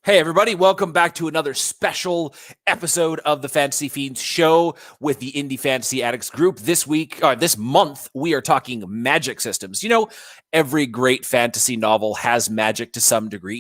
Hey, everybody, welcome back to another special episode of the Fantasy Fiends show with the Indie Fantasy Addicts group. This month, we are talking magic systems. You know, every great fantasy novel has magic to some degree.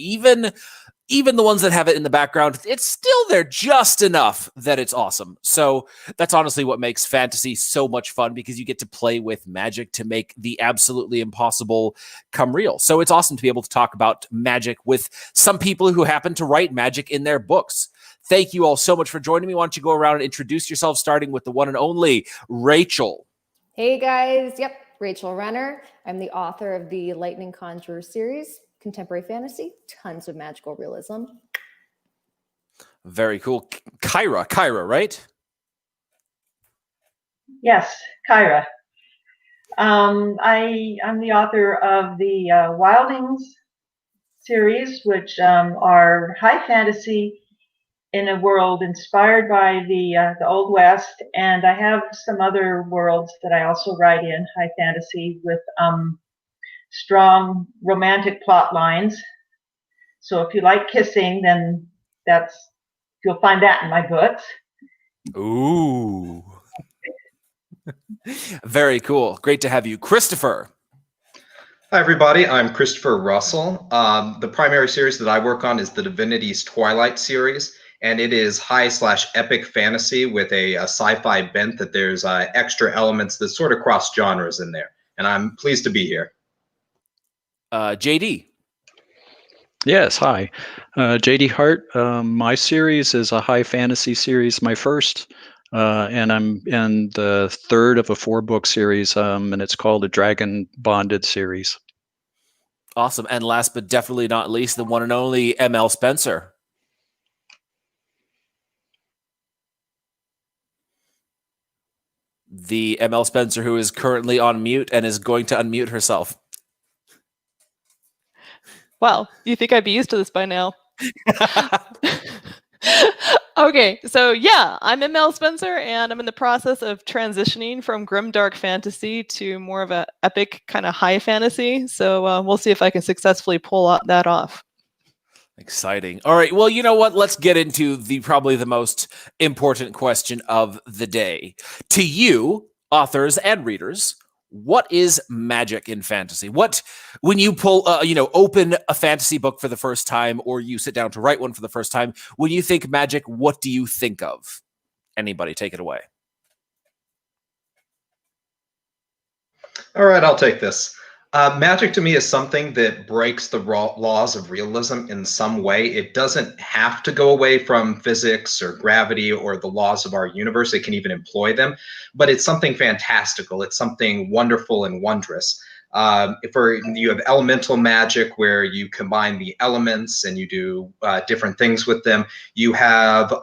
Even the ones that have it in the background, it's still there just enough that it's awesome. So that's honestly what makes fantasy so much fun, because you get to play with magic to make the absolutely impossible come real. So it's awesome to be able to talk about magic with some people who happen to write magic in their books. Thank you all so much for joining me. Why don't you go around and introduce yourself, starting with the one and only Rachel. Hey guys, Rachel Renner. I'm the author of the Lightning Conjurer series, contemporary fantasy, tons of magical realism. Very cool. Kyra, right? Yes, Kyra. I'm the author of the Wildings series, which are high fantasy in a world inspired by the Old West, and I have some other worlds that I also write in high fantasy with strong romantic plot lines. So if you like kissing, then you'll find that in my books. Ooh. Very cool. Great to have you. Christopher. Hi, everybody. I'm Christopher Russell. The primary series that I work on is the Divinity's Twilight series, and it is high/epic fantasy with a sci-fi bent that there's extra elements that sort of cross genres in there. And I'm pleased to be here. JD. Yes, hi. JD Hart. My series is a high fantasy series, my first, and I'm in the third of a 4-book series, and it's called a Dragon Bonded series. Awesome. And last but definitely not least, the one and only ML Spencer. The ML Spencer who is currently on mute and is going to unmute herself. Wow, you think I'd be used to this by now? Okay, so yeah, I'm ML Spencer, and I'm in the process of transitioning from grimdark fantasy to more of a epic kind of high fantasy. So we'll see if I can successfully pull that off. Exciting. All right. Well, you know what? Let's get into probably the most important question of the day. To you, authors and readers, what is magic in fantasy? When you open a fantasy book for the first time, or you sit down to write one for the first time, when you think magic, what do you think of? Anybody, take it away. All right, I'll take this. Magic to me is something that breaks the laws of realism in some way. It doesn't have to go away from physics or gravity or the laws of our universe. It can even employ them, but it's something fantastical. It's something wonderful and wondrous. You have elemental magic, where you combine the elements and you do different things with them. You have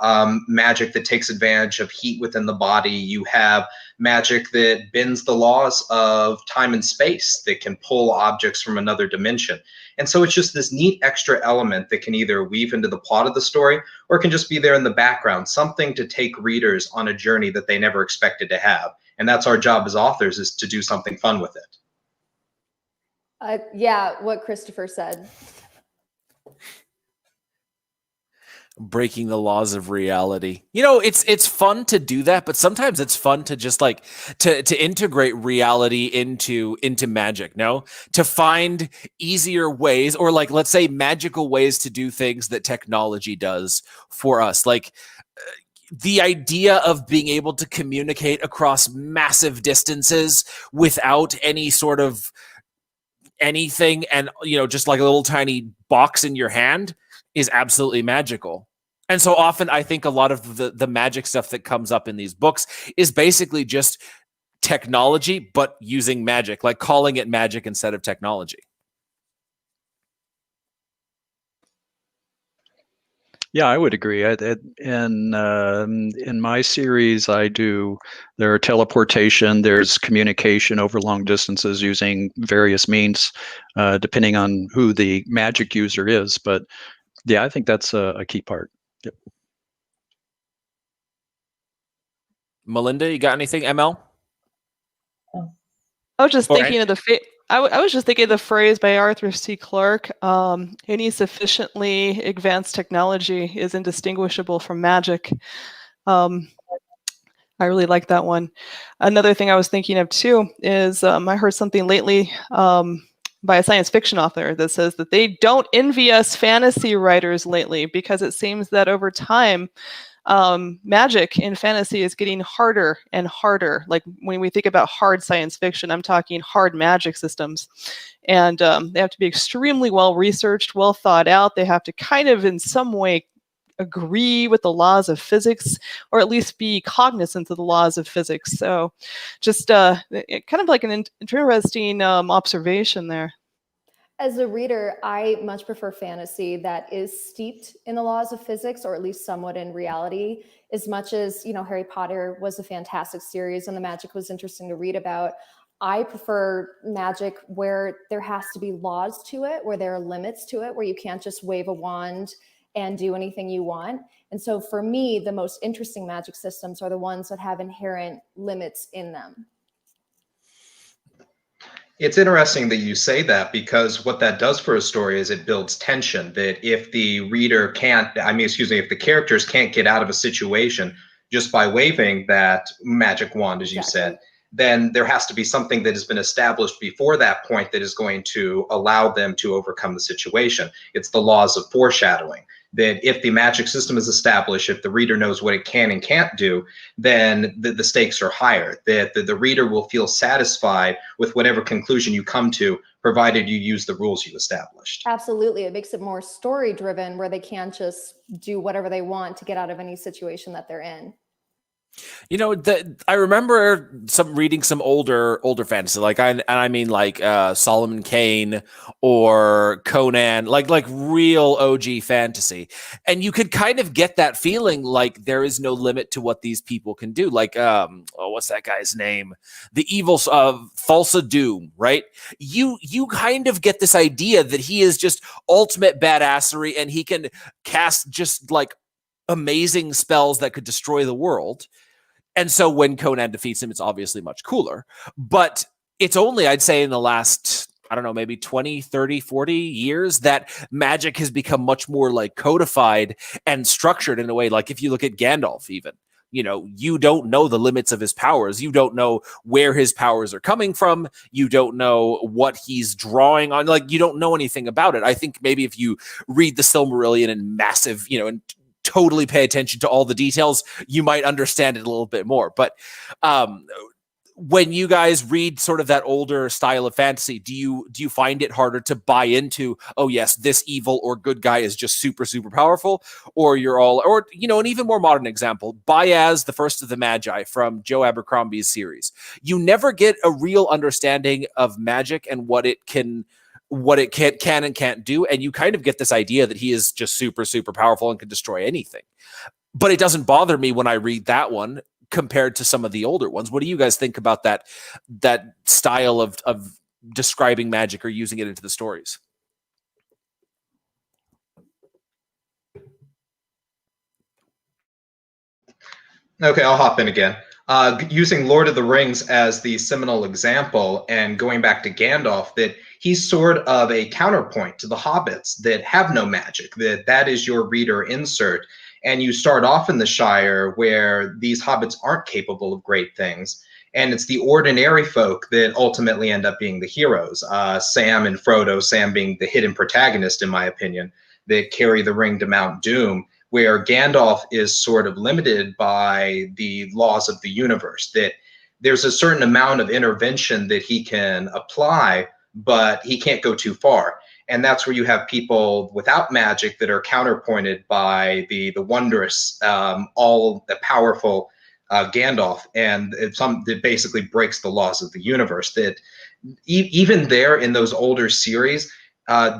magic that takes advantage of heat within the body. You have magic that bends the laws of time and space, that can pull objects from another dimension. And so it's just this neat extra element that can either weave into the plot of the story, or can just be there in the background, something to take readers on a journey that they never expected to have. And that's our job as authors, is to do something fun with it. Yeah, what Christopher said. Breaking the laws of reality. You know, it's fun to do that, but sometimes it's fun to just like to integrate reality into magic, no? To find easier ways, or like, let's say, magical ways to do things that technology does for us. Like the idea of being able to communicate across massive distances without any sort of anything, and just like a little tiny box in your hand, is absolutely magical. And so often I think a lot of the magic stuff that comes up in these books is basically just technology, but using magic, like calling it magic instead of technology. Yeah, I would agree. In my series, there are teleportation, there's communication over long distances using various means, depending on who the magic user is. But yeah, I think that's a key part. Yep. Melinda, you got anything? ML? I was just thinking of I was just thinking of the phrase by Arthur C. Clarke, any sufficiently advanced technology is indistinguishable from magic. I really like that one. Another thing I was thinking of too is I heard something lately by a science fiction author that says that they don't envy us fantasy writers lately because it seems that over time, magic in fantasy is getting harder and harder. Like when we think about hard science fiction, I'm talking hard magic systems. And they have to be extremely well researched, well thought out. They have to kind of in some way agree with the laws of physics, or at least be cognizant of the laws of physics. So just kind of like an interesting observation there. As a reader, I much prefer fantasy that is steeped in the laws of physics, or at least somewhat in reality. As much as, you know, Harry Potter was a fantastic series and the magic was interesting to read about, I prefer magic where there has to be laws to it, where there are limits to it, where you can't just wave a wand and do anything you want. And so for me, the most interesting magic systems are the ones that have inherent limits in them. It's interesting that you say that, because what that does for a story is it builds tension. That if the reader can't, if the characters can't get out of a situation just by waving that magic wand, as you said, then there has to be something that has been established before that point that is going to allow them to overcome the situation. It's the laws of foreshadowing. That if the magic system is established, if the reader knows what it can and can't do, then the stakes are higher. That the reader will feel satisfied with whatever conclusion you come to, provided you use the rules you established. Absolutely. It makes it more story driven, where they can't just do whatever they want to get out of any situation that they're in. You know, I remember reading some older fantasy, like Solomon Kane or Conan, like real OG fantasy, and you could kind of get that feeling like there is no limit to what these people can do. Like, what's that guy's name? The evil Thulsa Doom, right? You kind of get this idea that he is just ultimate badassery, and he can cast just like amazing spells that could destroy the world. And so when Conan defeats him, it's obviously much cooler. But it's only, I'd say, in the last, I don't know, maybe 20, 30, 40 years that magic has become much more like codified and structured in a way. Like if you look at Gandalf, even, you know, you don't know the limits of his powers. You don't know where his powers are coming from. You don't know what he's drawing on. Like, you don't know anything about it. I think maybe if you read the Silmarillion in massive, you know, and totally pay attention to all the details, you might understand it a little bit more. But when you guys read sort of that older style of fantasy, do you find it harder to buy into, oh yes, this evil or good guy is just super, super powerful? Or you know, an even more modern example, Baez, the First of the Magi from Joe Abercrombie's series. You never get a real understanding of magic and what it can and can't do. And you kind of get this idea that he is just super, super powerful and can destroy anything. But it doesn't bother me when I read that one compared to some of the older ones. What do you guys think about that style of describing magic or using it into the stories? Okay, I'll hop in again. Using Lord of the Rings as the seminal example, and going back to Gandalf, that he's sort of a counterpoint to the hobbits that have no magic, that is your reader insert. And you start off in the Shire where these hobbits aren't capable of great things. And it's the ordinary folk that ultimately end up being the heroes. Sam and Frodo, Sam being the hidden protagonist, in my opinion, that carry the ring to Mount Doom, where Gandalf is sort of limited by the laws of the universe, that there's a certain amount of intervention that he can apply, but he can't go too far. And that's where you have people without magic that are counterpointed by the wondrous, all the powerful Gandalf. And it basically breaks the laws of the universe. That even there in those older series,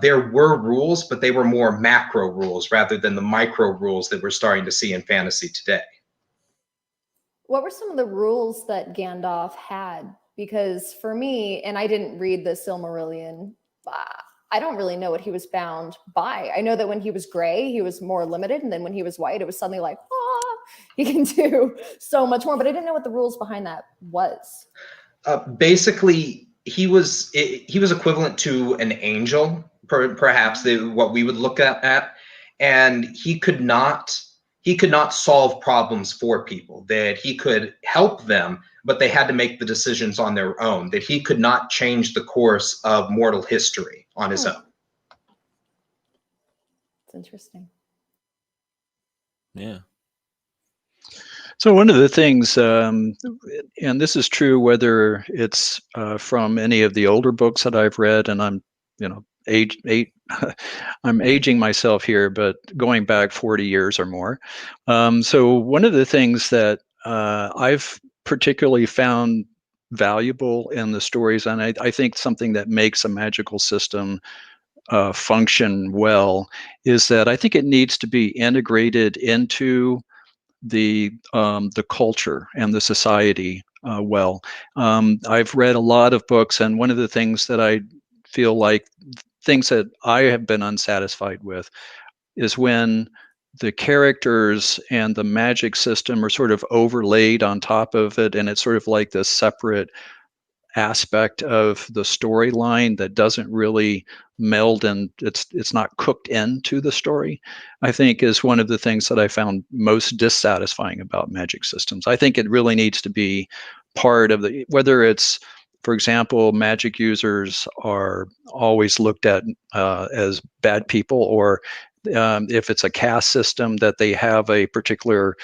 there were rules, but they were more macro rules rather than the micro rules that we're starting to see in fantasy today. What were some of the rules that Gandalf had? Because for me, and I didn't read the Silmarillion, I don't really know what he was bound by. I know that when he was gray, he was more limited. And then when he was white, it was suddenly like, he can do so much more. But I didn't know what the rules behind that was. Basically, he was equivalent to an angel, perhaps what we would look at, and he could not solve problems for people. That he could help them, but they had to make the decisions on their own. That he could not change the course of mortal history on his own. It's interesting. Yeah. So one of the things, and this is true whether it's from any of the older books that I've read, and I'm, I'm aging myself here, but going back 40 years or more. So one of the things that I've particularly found valuable in the stories, and I think something that makes a magical system function well, is that I think it needs to be integrated into the culture and the society well. I've read a lot of books, and one of the things that I feel like things that I have been unsatisfied with is when the characters and the magic system are sort of overlaid on top of it, and it's sort of like this separate aspect of the storyline that doesn't really meld, and it's not cooked into the story, I think is one of the things that I found most dissatisfying about magic systems. I think it really needs to be part of the, whether it's, for example, magic users are always looked at as bad people, or if it's a caste system, that they have a particular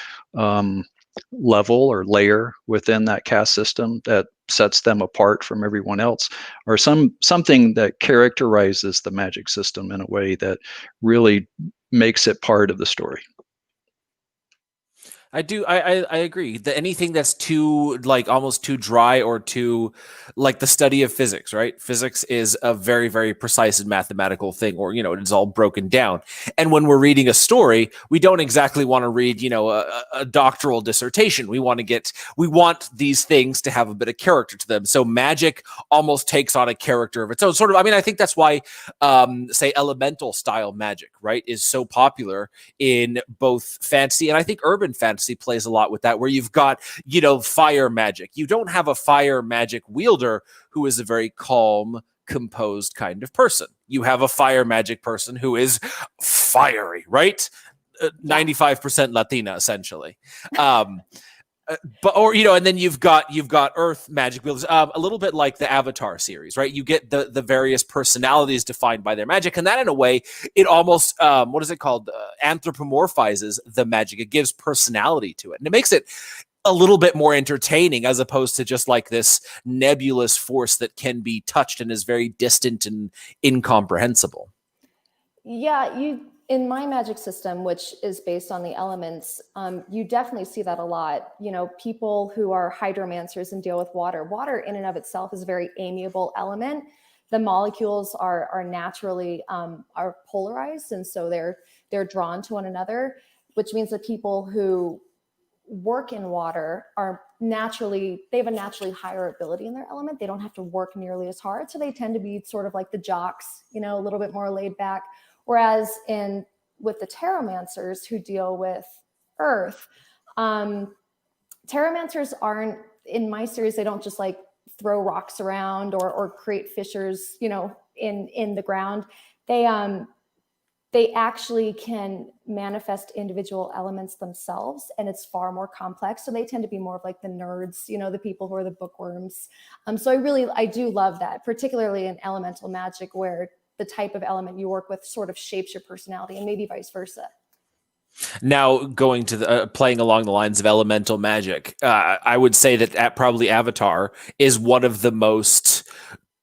level or layer within that caste system that sets them apart from everyone else, or something that characterizes the magic system in a way that really makes it part of the story. I do. I agree that anything that's too, like, almost too dry or too, like, the study of physics, right? Physics is a very, very precise and mathematical thing, or, it's all broken down. And when we're reading a story, we don't exactly want to read, a doctoral dissertation. We want these things to have a bit of character to them. So magic almost takes on a character of its own. Sort of. I mean, I think that's why, say, elemental style magic, right, is so popular in both fantasy and I think urban fantasy plays a lot with that, where you've got, fire magic. You don't have a fire magic wielder who is a very calm, composed kind of person. You have a fire magic person who is fiery, right? 95% Latina, essentially. And then you've got earth magic wielders, a little bit like the Avatar series, right? You get the various personalities defined by their magic, and that, in a way, it almost what is it called, anthropomorphizes the magic. It gives personality to it, and it makes it a little bit more entertaining, as opposed to just like this nebulous force that can be touched and is very distant and incomprehensible. Yeah, in my magic system, which is based on the elements, you definitely see that a lot. People who are hydromancers and deal with water. Water in and of itself is a very amiable element. The molecules are naturally are polarized, and so they're drawn to one another, which means that people who work in water they have a naturally higher ability in their element. They don't have to work nearly as hard, so they tend to be sort of like the jocks, a little bit more laid back. Whereas with the Terramancers who deal with earth, Terramancers aren't, in my series, they don't just like throw rocks around or create fissures, in the ground. They actually can manifest individual elements themselves, and it's far more complex. So they tend to be more of like the nerds, the people who are the bookworms. So I do love that, particularly in elemental magic, where the type of element you work with sort of shapes your personality, and maybe vice versa. Now, going to the playing along the lines of elemental magic, I would say that probably Avatar is one of the most,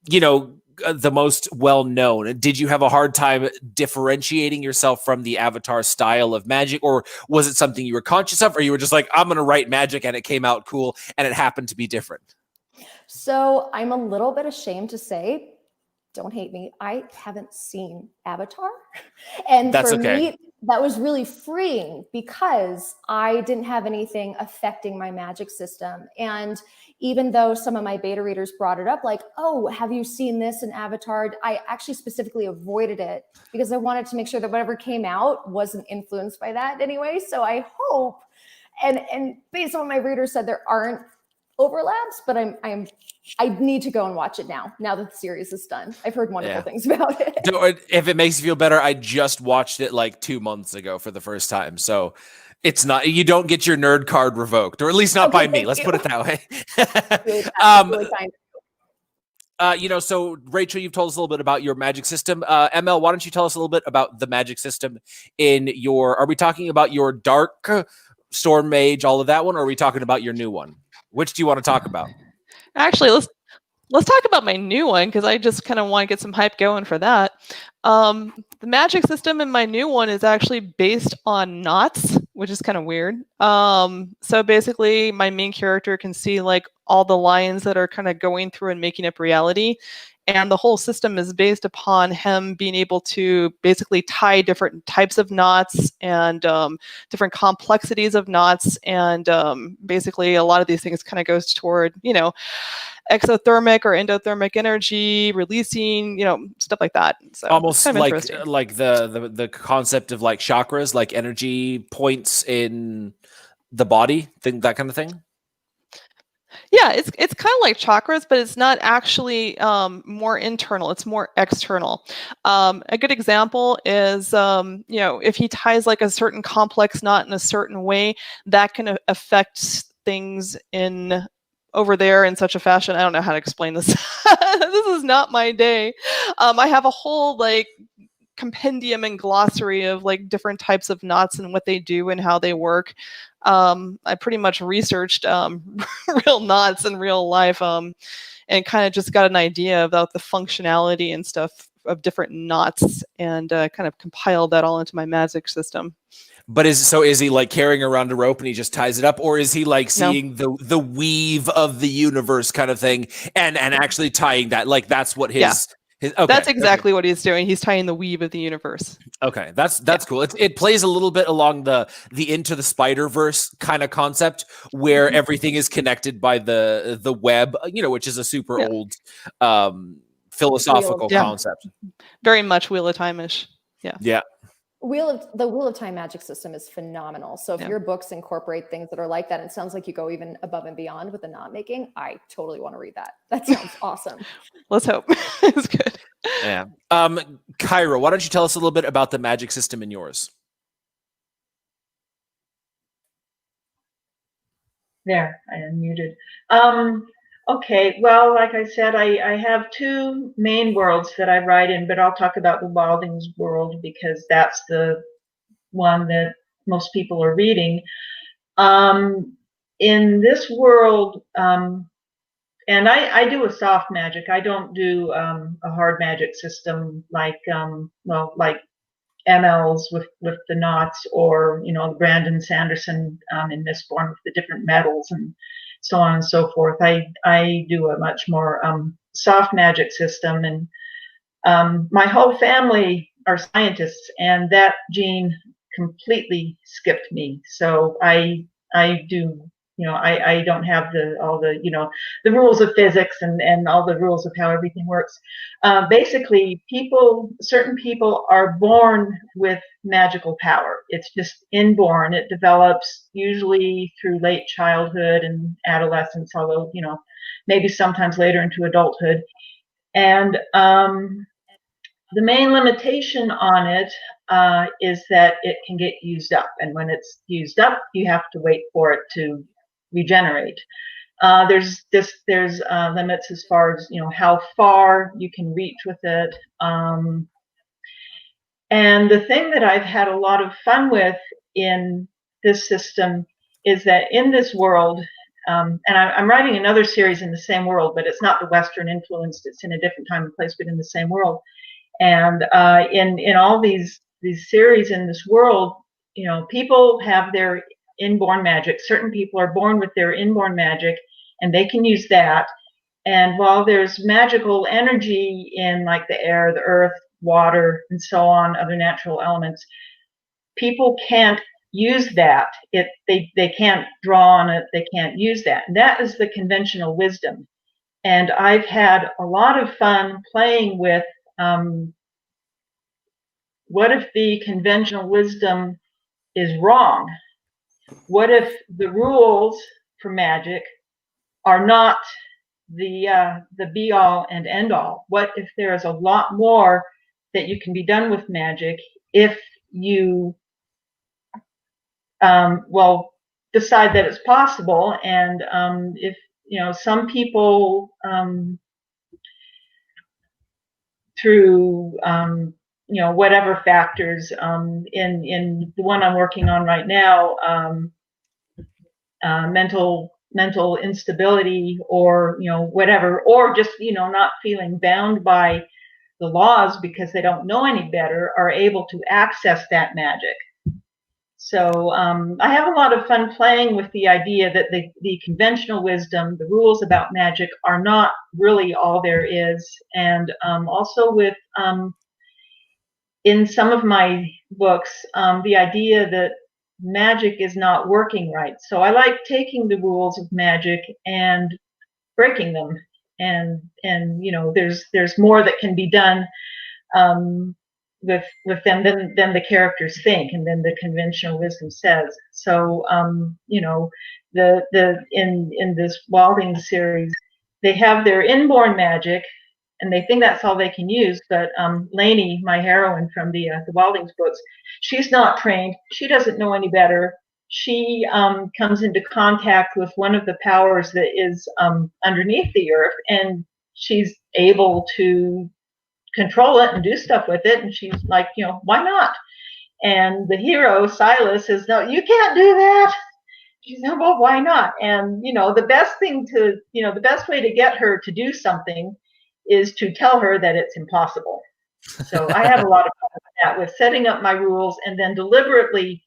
the most well-known. Did you have a hard time differentiating yourself from the Avatar style of magic, or was it something you were conscious of, or you were just like, I'm going to write magic and it came out cool and it happened to be different? So I'm a little bit ashamed to say, don't hate me, I haven't seen Avatar. And That's for okay. me, that was really freeing because I didn't have anything affecting my magic system. And even though some of my beta readers brought it up, like, oh, have you seen this in Avatar? I actually specifically avoided it because I wanted to make sure that whatever came out wasn't influenced by that anyway. So I hope, and based on what my readers said, there aren't overlaps, but I need to go and watch it now that the series is done. I've heard wonderful things about it. If it makes you feel better, I just watched it like 2 months ago for the first time. So it's not, you don't get your nerd card revoked, or at least not by me. Let's put it that way. Really kind. So Rachel, you've told us a little bit about your magic system. ML, why don't you tell us a little bit about the magic system in your, are we talking about your dark storm mage, all of that one, or are we talking about your new one? Which do you want to talk about? Actually, let's talk about my new one, because I just kind of want to get some hype going for that. The magic system in my new one is actually based on knots, which is kind of weird. So basically, my main character can see like all the lines that are kind of going through and making up reality. And the whole system is based upon him being able to basically tie different types of knots and different complexities of knots. And basically, a lot of these things kind of goes toward, exothermic or endothermic energy, releasing, stuff like that. So almost kind of like the concept of like chakras, like energy points in the body, that kind of thing. Yeah, it's kind of like chakras, but it's not actually more internal. It's more external. A good example is, if he ties like a certain complex knot in a certain way, that can affect things in over there in such a fashion. I don't know how to explain this. This is not my day. I have a whole like compendium and glossary of like different types of knots and what they do and how they work. I pretty much researched real knots in real life and kind of just got an idea about the functionality and stuff of different knots and kind of compiled that all into my magic system. But is he like carrying around a rope and he just ties it up, or is he like seeing the weave of the universe kind of thing and actually tying that? Like that's what his okay, that's exactly what he's doing. He's tying the weave of the universe. Okay, that's cool. It plays a little bit along the Into the Spider-Verse kind of concept where everything is connected by the web, which is a super old philosophical concept. Very much Wheel of Time-ish. Yeah. The Wheel of Time magic system is phenomenal. So if your books incorporate things that are like that, it sounds like you go even above and beyond with the knot making. I totally want to read that. That sounds awesome. Let's hope. It's good. Yeah. Kyra, why don't you tell us a little bit about the magic system in yours? There, I unmuted. Okay, well, like I said, I have two main worlds that I write in, but I'll talk about the Wildings world because that's the one that most people are reading. In this world, and I do a soft magic. I don't do a hard magic system like like MLs with the knots, or Brandon Sanderson in Mistborn with the different metals and so on and so forth. I do a much more soft magic system, and my whole family are scientists, and that gene completely skipped me. So I do. I don't have all the rules of physics and all the rules of how everything works. Basically, certain people are born with magical power. It's just inborn. It develops usually through late childhood and adolescence, although, maybe sometimes later into adulthood. And the main limitation on it is that it can get used up. And when it's used up, you have to wait for it to regenerate. There's limits as far as how far you can reach with it. And the thing that I've had a lot of fun with in this system is that in this world, and I'm writing another series in the same world, but it's not the Western influenced. It's in a different time and place, but in the same world. And in all these series in this world, people have their inborn magic. Certain people are born with their inborn magic, and they can use that. And while there's magical energy in like the air, the earth, water, and so on, other natural elements, people can't use that. They can't draw on it. They can't use that. And that is the conventional wisdom. And I've had a lot of fun playing with what if the conventional wisdom is wrong? What if the rules for magic are not the be all and end all. What if there is a lot more that you can be done with magic if you decide that it's possible, and if some people through whatever factors, in the one I'm working on right now, mental instability, or whatever, or just not feeling bound by the laws because they don't know any better, are able to access that magic. So I have a lot of fun playing with the idea that the conventional wisdom, the rules about magic, are not really all there is. And also with, in some of my books, the idea that magic is not working right. So I like taking the rules of magic and breaking them. And there's more that can be done with them than the characters think, and then the conventional wisdom says. So in this Wilding series, they have their inborn magic, and they think that's all they can use. But Lainey, my heroine from the Wilding's books, she's not trained. She doesn't know any better. She comes into contact with one of the powers that is underneath the earth, and she's able to control it and do stuff with it. And she's like, why not? And the hero, Silas, says, no, you can't do that. She said, well, why not? And the best way to get her to do something is to tell her that it's impossible. So I have a lot of fun with that, with setting up my rules and then deliberately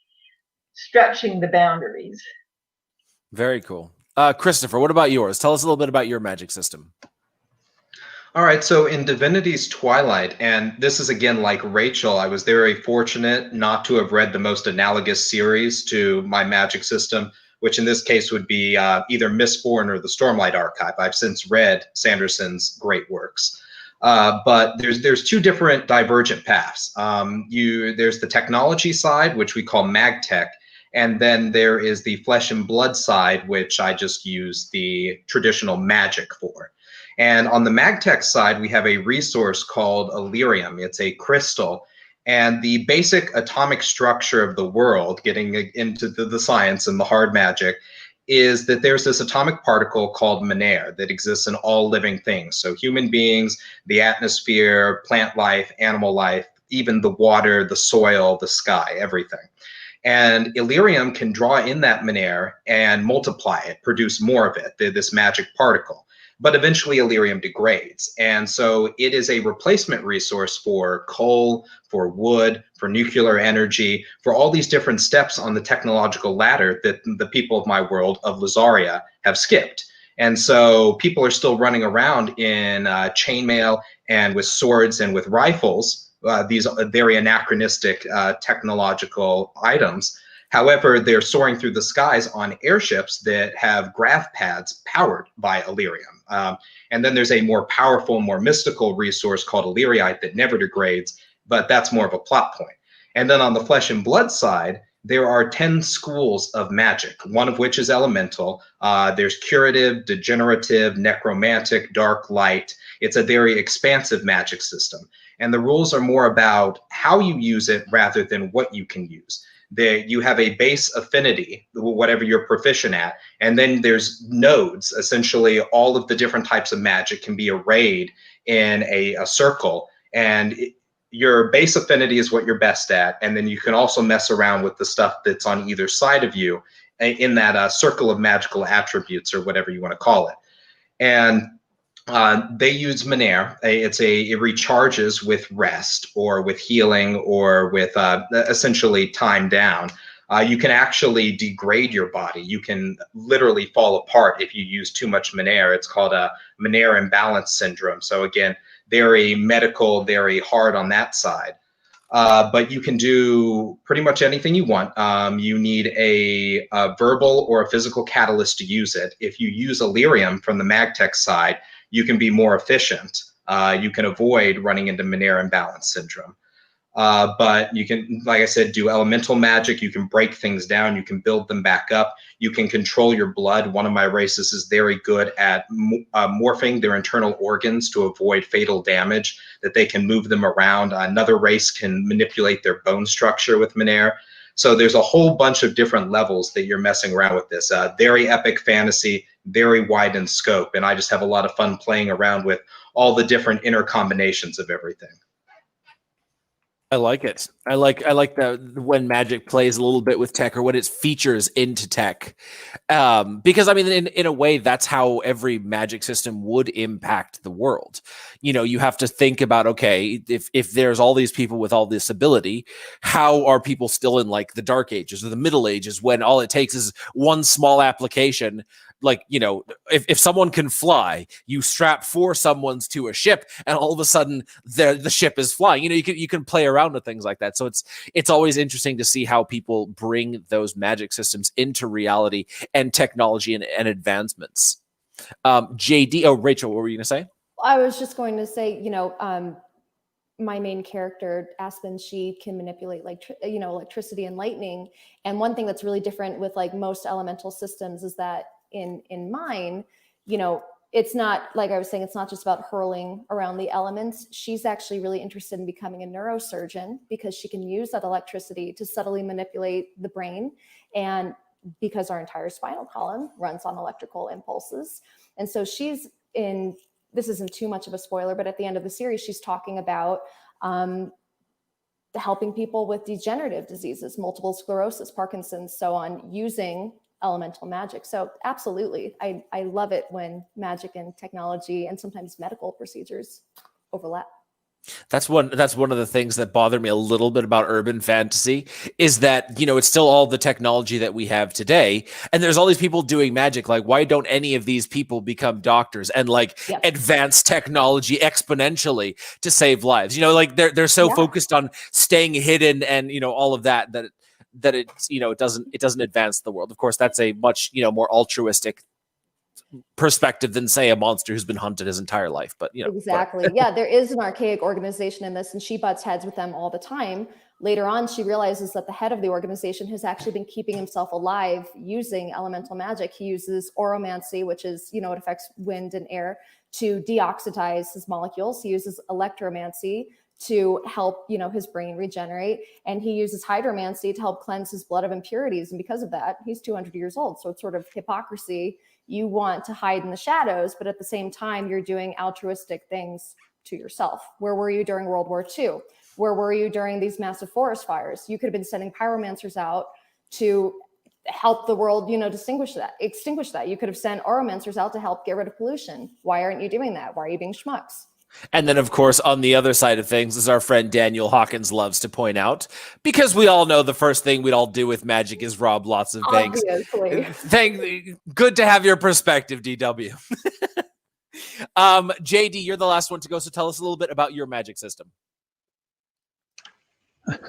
stretching the boundaries. Very cool. Christopher, what about yours? Tell us a little bit about your magic system. All right, so in Divinity's Twilight, and this is again like Rachel, I was very fortunate not to have read the most analogous series to my magic system, which in this case would be either Mistborn or the Stormlight Archive. I've since read Sanderson's great works. But there's two different divergent paths. There's the technology side, which we call MagTech, and then there is the flesh and blood side, which I just use the traditional magic for. And on the MagTech side, we have a resource called Illyrium. It's a crystal. And the basic atomic structure of the world, getting into the science and the hard magic, is that there's this atomic particle called Rener that exists in all living things. So human beings, the atmosphere, plant life, animal life, even the water, the soil, the sky, everything. And Illyrium can draw in that Rener and multiply it, produce more of it, this magic particle. But eventually Illyrium degrades. And so it is a replacement resource for coal, for wood, for nuclear energy, for all these different steps on the technological ladder that the people of my world of Lazaria have skipped. And so people are still running around in chainmail and with swords and with rifles, these very anachronistic technological items. However, they're soaring through the skies on airships that have grav pads powered by Illyrium. And then there's a more powerful, more mystical resource called Illyrite that never degrades, but that's more of a plot point. And then on the flesh and blood side, there are 10 schools of magic, one of which is elemental. There's curative, degenerative, necromantic, dark light. It's a very expansive magic system. And the rules are more about how you use it rather than what you can use. You have a base affinity, whatever you're proficient at, and then there's nodes. Essentially, all of the different types of magic can be arrayed in a circle, and your base affinity is what you're best at, and then you can also mess around with the stuff that's on either side of you in that circle of magical attributes, or whatever you want to call it. And they use Rener. It recharges with rest or with healing or with essentially time down. You can actually degrade your body. You can literally fall apart if you use too much Rener. It's called a Rener imbalance syndrome. So again, very medical, very hard on that side. But you can do pretty much anything you want. You need a verbal or a physical catalyst to use it. If you use Illyrium from the MagTech side, you can be more efficient. You can avoid running into Rener imbalance syndrome. But you can, like I said, do elemental magic. You can break things down. You can build them back up. You can control your blood. One of my races is very good at morphing their internal organs to avoid fatal damage, that they can move them around. Another race can manipulate their bone structure with Rener. So there's a whole bunch of different levels that you're messing around with this. Very epic fantasy, very wide in scope. And I just have a lot of fun playing around with all the different inner combinations of everything. I like it. I like that when magic plays a little bit with tech, or when it features into tech, because I mean, in a way, that's how every magic system would impact the world. You know, you have to think about, okay, if there's all these people with all this ability, how are people still in like the Dark Ages or the Middle Ages, when all it takes is one small application? Like, you know, if someone can fly, you strap 4 someones to a ship, and all of a sudden the ship is flying. You know, you can play around with things like that. So it's always interesting to see how people bring those magic systems into reality and technology and advancements. JD, oh, Rachel, what were you gonna say? I was just going to say, you know, my main character, Aspen, she can manipulate electricity and lightning. And one thing that's really different with like most elemental systems is that in mine, you know, it's not, like I was saying, it's not just about hurling around the elements. She's actually really interested in becoming a neurosurgeon, because she can use that electricity to subtly manipulate the brain. And because our entire spinal column runs on electrical impulses. And so she's in, this isn't too much of a spoiler, but at the end of the series, she's talking about helping people with degenerative diseases, multiple sclerosis, Parkinson's, so on, using elemental magic. So absolutely, I love it when magic and technology and sometimes medical procedures overlap. That's one of the things that bother me a little bit about urban fantasy, is that, you know, it's still all the technology that we have today, and there's all these people doing magic. Like, why don't any of these people become doctors and like advance technology exponentially to save lives? You know, like they're so focused on staying hidden and, you know, all of that it's, you know, it doesn't advance the world. Of course, that's a much, you know, more altruistic perspective than, say, a monster who's been hunted his entire life. But, you know, exactly. Yeah, there is an archaic organization in this, and she butts heads with them all the time. Later on, she realizes that the head of the organization has actually been keeping himself alive using elemental magic. He uses oromancy, which is, you know, it affects wind and air, to deoxidize his molecules. He uses electromancy to help, you know, his brain regenerate, and he uses hydromancy to help cleanse his blood of impurities. And because of that, he's 200 years old. So it's sort of hypocrisy. You want to hide in the shadows, but at the same time, you're doing altruistic things to yourself. Where were you during World War II? Where were you during these massive forest fires? You could have been sending pyromancers out to help the world, you know, extinguish that. You could have sent oromancers out to help get rid of pollution. Why aren't you doing that? Why are you being schmucks? And then, of course, on the other side of things, as our friend Daniel Hawkins loves to point out, because we all know the first thing we'd all do with magic is rob lots of banks. Good to have your perspective, DW. JD, you're the last one to go, so tell us a little bit about your magic system.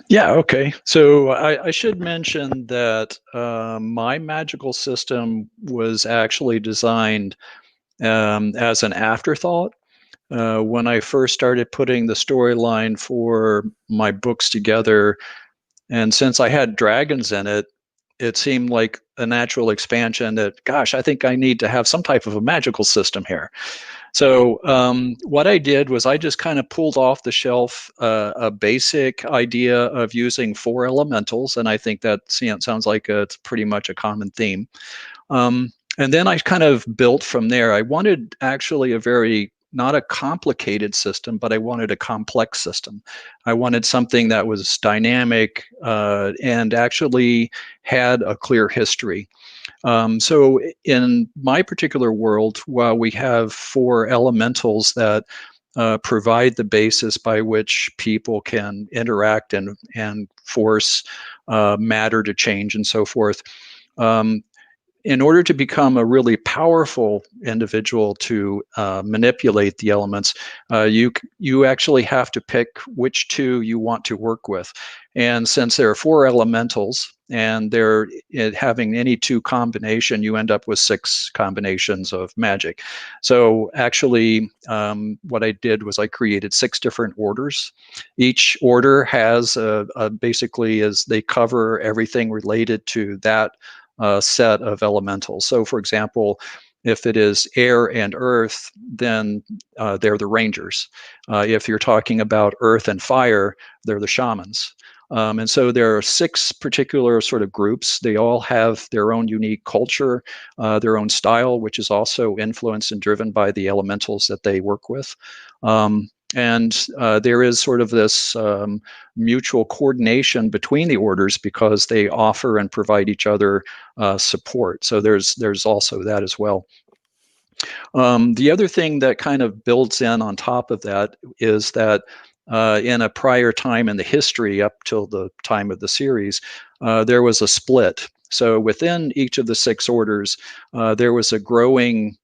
Yeah, okay. So I should mention that my magical system was actually designed as an afterthought. When I first started putting the storyline for my books together, and since I had dragons in it, it seemed like a natural expansion that, gosh, I think I need to have some type of a magical system here. So what I did was I just kind of pulled off the shelf a basic idea of using 4 elementals, and I think that sounds like it's pretty much a common theme. And then I kind of built from there. I wanted actually not a complicated system, but I wanted a complex system. I wanted something that was dynamic and actually had a clear history. So in my particular world, while we have 4 elementals that provide the basis by which people can interact and force matter to change and so forth, in order to become a really powerful individual to manipulate the elements, you actually have to pick which 2 you want to work with. And since there are 4 elementals, and they're having any two combination, you end up with 6 combinations of magic. So actually, what I did was I created 6 different orders. Each order has basically they cover everything related to that set of elementals. So for example, if it is air and earth, then they're the rangers. If you're talking about earth and fire, they're the shamans. And so there are 6 particular sort of groups. They all have their own unique culture, their own style, which is also influenced and driven by the elementals that they work with. And there is sort of this mutual coordination between the orders because they offer and provide each other support. So there's also that as well. The other thing that kind of builds in on top of that is that in a prior time in the history, up till the time of the series, there was a split. So within each of the 6 orders, there was a growing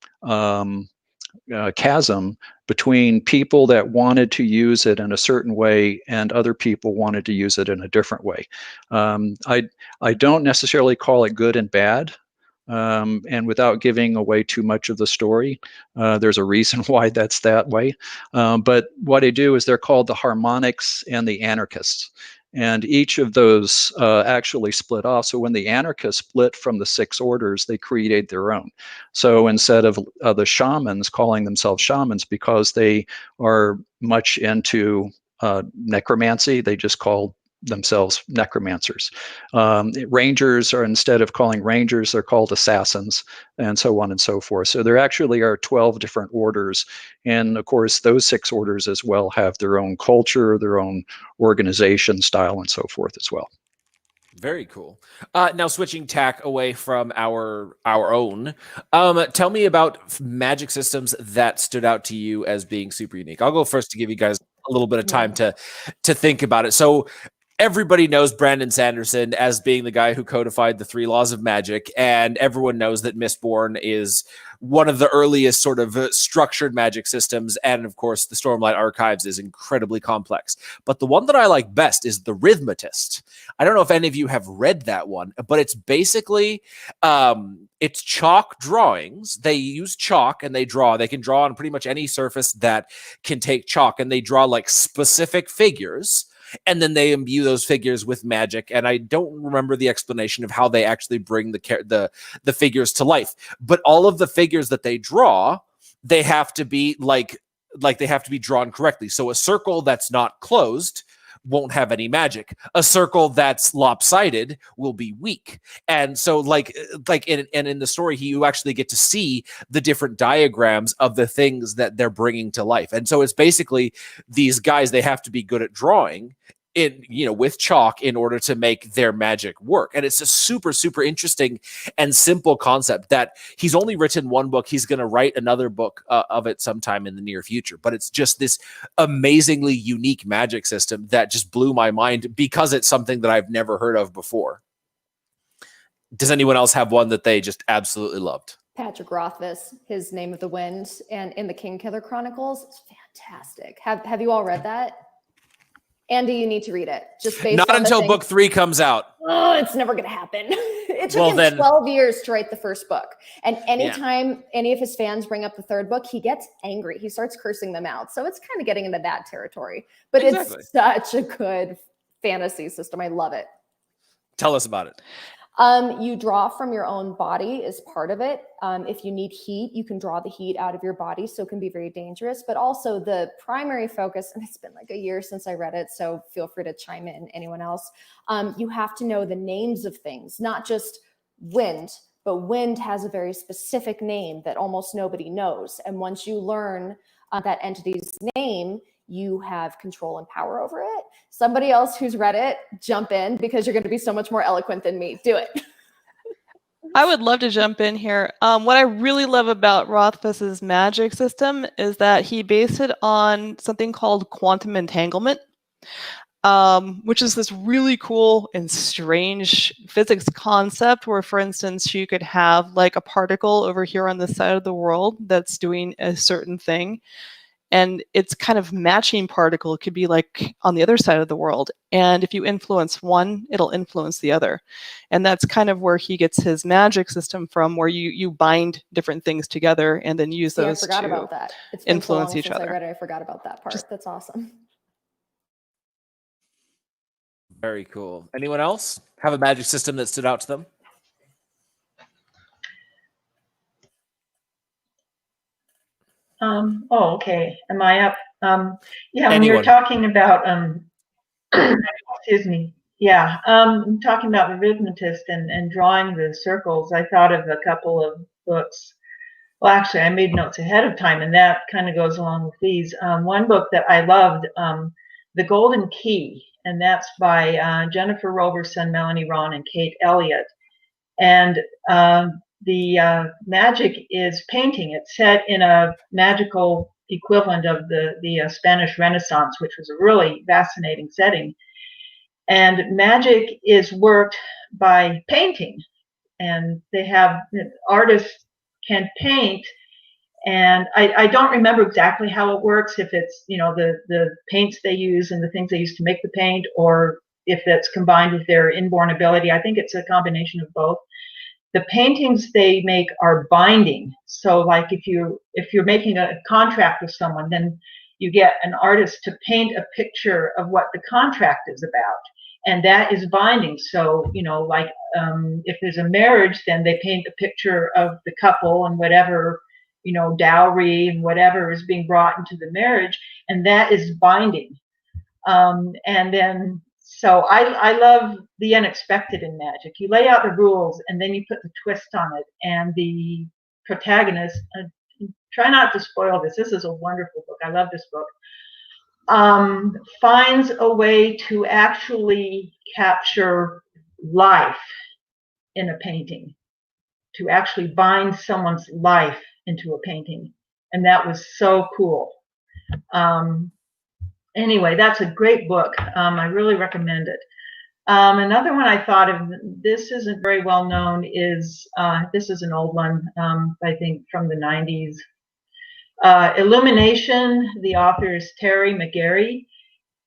chasm between people that wanted to use it in a certain way and other people wanted to use it in a different way. I don't necessarily call it good and bad. And without giving away too much of the story, there's a reason why that's that way. But what I do is they're called the harmonics and the anarchists. And each of those actually split off. So when the anarchists split from the 6 orders, they created their own. So instead of the shamans calling themselves shamans because they are much into necromancy, they just call themselves necromancers. Rangers are, instead of calling rangers, they're called assassins, and so on and so forth. So there actually are 12 different orders. And of course, those 6 orders as well have their own culture, their own organization style, and so forth as well. Very cool. Now switching tack away from our own, tell me about magic systems that stood out to you as being super unique. I'll go first to give you guys a little bit of time to think about it. So everybody knows Brandon Sanderson as being the guy who codified the 3 laws of magic, and everyone knows that Mistborn is one of the earliest sort of structured magic systems, and of course the Stormlight Archives is incredibly complex. But the one that I like best is the Rhythmatist. I don't know if any of you have read that one, but it's basically it's chalk drawings. They use chalk and they draw. They can draw on pretty much any surface that can take chalk, and they draw like specific figures. And then they imbue those figures with magic. And I don't remember the explanation of how they actually bring the figures to life. But all of the figures that they draw, they have to be like they have to be drawn correctly. So a circle that's not closed won't have any magic. A circle that's lopsided will be weak. And so in the story, you actually get to see the different diagrams of the things that they're bringing to life. And so it's basically these guys, they have to be good at drawing with chalk in order to make their magic work. And it's a super, super interesting and simple concept that he's only written 1 book. He's going to write another book of it sometime in the near future. But it's just this amazingly unique magic system that just blew my mind because it's something that I've never heard of before. Does anyone else have one that they just absolutely loved? Patrick Rothfuss, his Name of the Wind, and in the Kingkiller Chronicles, it's fantastic. Have you all read that? Andy, you need to read it. Just based Not on until book 3 comes out. Oh, it's never going to happen. It took him 12 years to write the first book. And anytime any of his fans bring up the 3rd book, he gets angry. He starts cursing them out. So it's kind of getting into that territory. But It's such a good fantasy system. I love it. Tell us about it. You draw from your own body is part of it. If you need heat, you can draw the heat out of your body, so it can be very dangerous. But also the primary focus, and it's been like a year since I read it, so feel free to chime in, anyone else. You have to know the names of things, not just wind, but wind has a very specific name that almost nobody knows. And once you learn that entity's name, you have control and power over it. Somebody else who's read it, jump in, because you're going to be so much more eloquent than me. Do it. I would love to jump in here. What I really love about Rothfuss's magic system is that he based it on something called quantum entanglement, which is this really cool and strange physics concept where, for instance, you could have like a particle over here on the side of the world that's doing a certain thing. and its kind of matching particle could be like on the other side of the world. And if you influence one, it'll influence the other. And that's kind of where he gets his magic system from, where you bind different things together and then use those I forgot to about that. It's been influence so long each since other. I read it. I forgot about that part. That's awesome. Very cool. Anyone else have a magic system that stood out to them? Oh, okay. Am I up? Yeah, when Anyone. you're talking about, excuse me. Yeah, talking about the rhythmatist and drawing the circles, I thought of a couple of books. Well, actually, I made notes ahead of time, and that kind of goes along with these. One book that I loved, The Golden Key, and that's by Jennifer Roberson, Melanie Ron, and Kate Elliott. And the magic is painting. It's set in a magical equivalent of the Spanish Renaissance, which was a really fascinating setting. And magic is worked by painting, and they have artists can paint. And I don't remember exactly how it works, if it's, you know, the paints they use and the things they use to make the paint, or if it's combined with their inborn ability. I think it's a combination of both. The paintings they make are binding. So like if you're making a contract with someone, then you get an artist to paint a picture of what the contract is about, and that is binding. So, you know, like if there's a marriage, then they paint a picture of the couple and whatever, you know, dowry and whatever is being brought into the marriage, and that is binding. And then, so I love the unexpected in magic. You lay out the rules and then you put the twist on it, and the protagonist, try not to spoil this. This is a wonderful book. I love this book. Finds a way to actually capture life in a painting, to actually bind someone's life into a painting. And that was so cool. Anyway, that's a great book. I really recommend it. Another one I thought of, this isn't very well known, is this is an old one, I think from the 90s. Illumination, the author is Terry McGarry,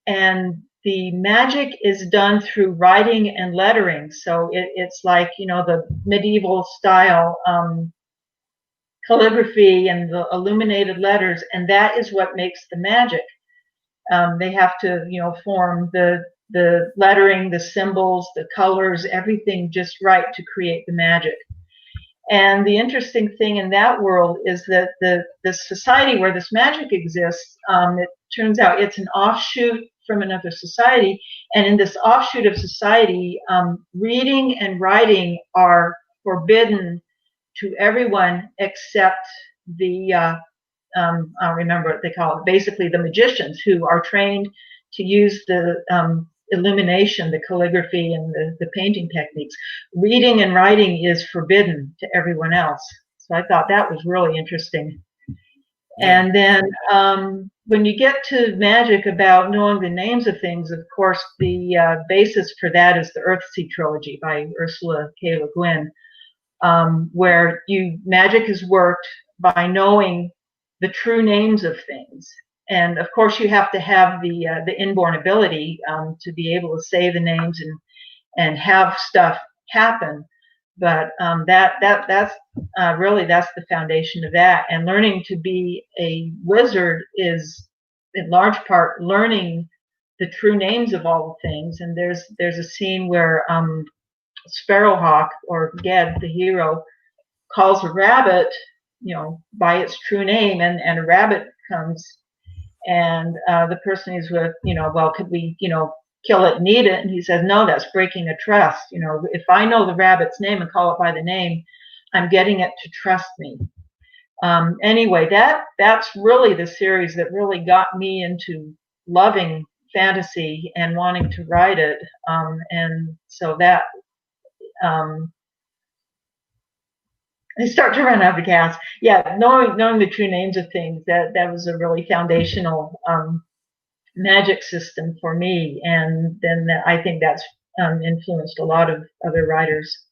and the magic is done through writing and lettering. So it's like, you know, the medieval style calligraphy and the illuminated letters, and that is what makes the magic. They have to, you know, form the lettering, the symbols, the colors, everything just right to create the magic. And the interesting thing in that world is that the society where this magic exists, it turns out it's an offshoot from another society. And in this offshoot of society, reading and writing are forbidden to everyone except the I don't remember what they call it, basically the magicians, who are trained to use the illumination, the calligraphy, and the painting techniques. Reading and writing is forbidden to everyone else. So I thought that was really interesting. Yeah. And then when you get to magic about knowing the names of things, of course, the basis for that is the Earthsea trilogy by Ursula K. Le Guin, where magic is worked by knowing the true names of things. And of course, you have to have the inborn ability to be able to say the names and have stuff happen. But that's really, that's the foundation of that. And learning to be a wizard is, in large part, learning the true names of all the things. And there's a scene where Sparrowhawk, or Ged, the hero, calls a rabbit, you know, by its true name, and a rabbit comes, and the person he's with, you know, well, could we, you know, kill it and eat it? And he says, no, that's breaking a trust. You know, if I know the rabbit's name and call it by the name, I'm getting it to trust me. Anyway, that's really the series that really got me into loving fantasy and wanting to write it. And so that I start to run out of gas. Yeah, knowing the true names of things, that was a really foundational magic system for me, and then I think that's influenced a lot of other writers.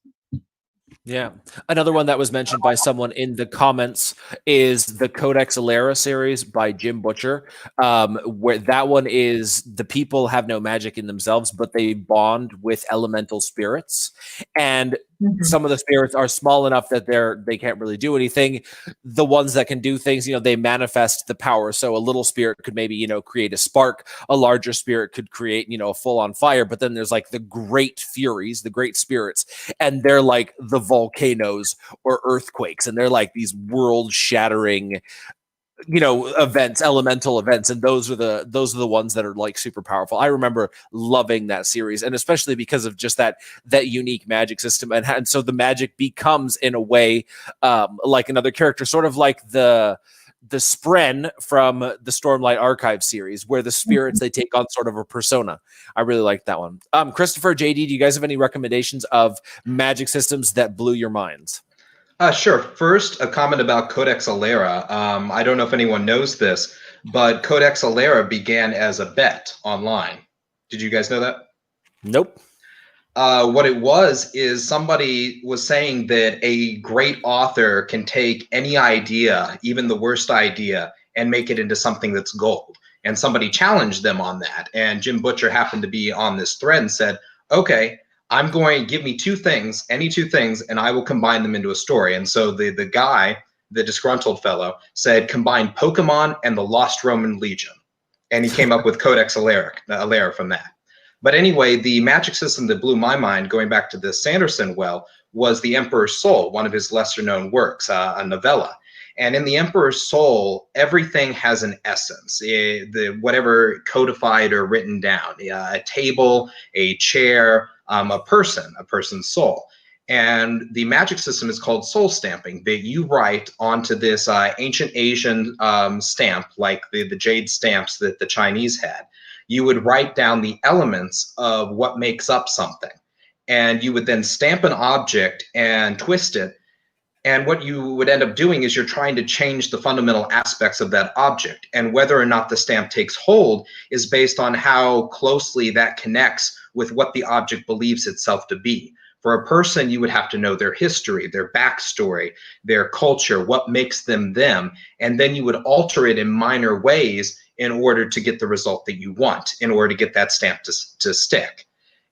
Yeah. Another one that was mentioned by someone in the comments is the Codex Alera series by Jim Butcher, where that one is the people have no magic in themselves, but they bond with elemental spirits. And some of the spirits are small enough that they can't really do anything. The ones that can do things, they manifest the power. So a little spirit could maybe, create a spark. A larger spirit could create, a full on fire. But then there's like the great furies, the great spirits, and they're like the volcanoes or earthquakes, and they're like these world shattering events, elemental events, and those are the ones that are like super powerful. I remember loving that series, and especially because of just that unique magic system, and so the magic becomes in a way like another character, sort of like the Spren from the Stormlight Archive series, where the spirits they take on sort of a persona. I really like that one. Christopher, JD, do you guys have any recommendations of magic systems that blew your minds? Sure. First, a comment about Codex Alera. I don't know if anyone knows this, but Codex Alera began as a bet online. Did you guys know that? Nope. What it was is somebody was saying that a great author can take any idea, even the worst idea, and make it into something that's gold. And somebody challenged them on that. And Jim Butcher happened to be on this thread and said, okay, I'm going to give me two things, any two things, and I will combine them into a story. And so the guy, the disgruntled fellow, said, combine Pokemon and the Lost Roman Legion. And he came up with Codex Alera from that. But anyway, the magic system that blew my mind, going back to the Sanderson well, was The Emperor's Soul, one of his lesser-known works, a novella. And in The Emperor's Soul, everything has an essence, whatever codified or written down, a table, a chair, a person's soul. And the magic system is called soul stamping, that you write onto this ancient Asian stamp, like the jade stamps that the Chinese had. You would write down the elements of what makes up something. And you would then stamp an object and twist it. And what you would end up doing is you're trying to change the fundamental aspects of that object. And whether or not the stamp takes hold is based on how closely that connects with what the object believes itself to be. For a person, you would have to know their history, their backstory, their culture, what makes them them. And then you would alter it in minor ways in order to get the result that you want, in order to get that stamp to stick.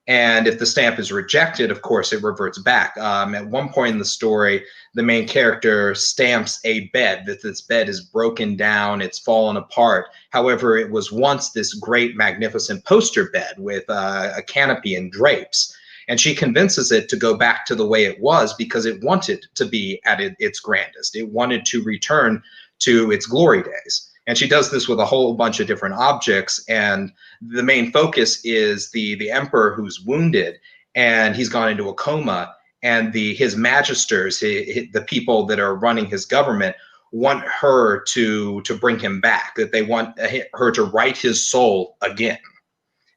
And if the stamp is rejected, of course, it reverts back. At one point in the story, the main character stamps a bed, that this bed is broken down, it's fallen apart. However, it was once this great, magnificent poster bed with a canopy and drapes. And she convinces it to go back to the way it was because it wanted to be at its grandest. It wanted to return to its glory days. And she does this with a whole bunch of different objects. And the main focus is the emperor who's wounded and he's gone into a coma. And his magisters, the people that are running his government, want her to bring him back, that they want her to write his soul again.